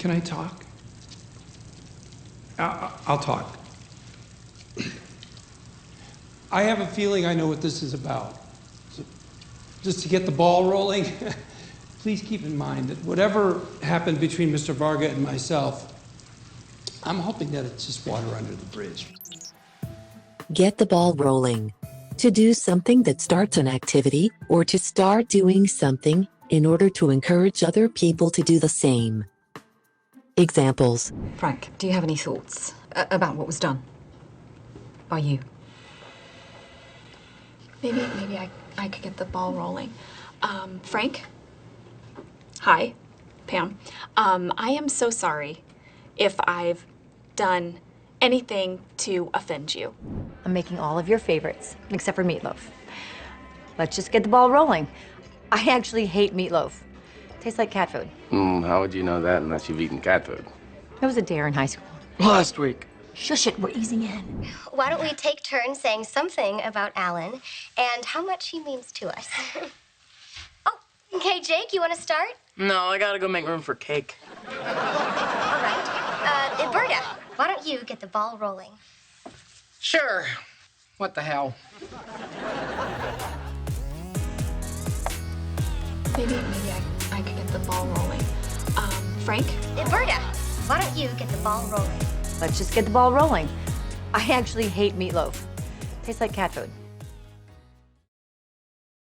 can I talk? I'll talk. I have a feeling I know what this is about. So just to get the ball rolling, please keep in mind that whatever happened between Mr. Varga and myself, I'm hoping that it's just water under the bridge. Get the ball rolling. To do something that starts an activity, or to start doing something in order to encourage other people to do the same. Examples. Frank, do you have any thoughts about what was done by you? Maybe I could get the ball rolling. Frank? Hi, Pam. I am so sorry if I've done anything to offend you. I'm making all of your favorites, except for meatloaf. Let's just get the ball rolling. I actually hate meatloaf. Tastes like cat food. How would you know that unless you've eaten cat food? I was a dare in high school. Last week. Shush it, we're easing in. Why don't we take turns saying something about Alan and how much he means to us? Oh, okay, Jake, you want to start? No, I gotta go make room for cake. All right. Berta, why don't you get the ball rolling? Sure. What the hell? Maybe I could get the ball rolling. Frank? Berta, why don't you get the ball rolling? Let's just get the ball rolling. I actually hate meatloaf. Tastes like cat food.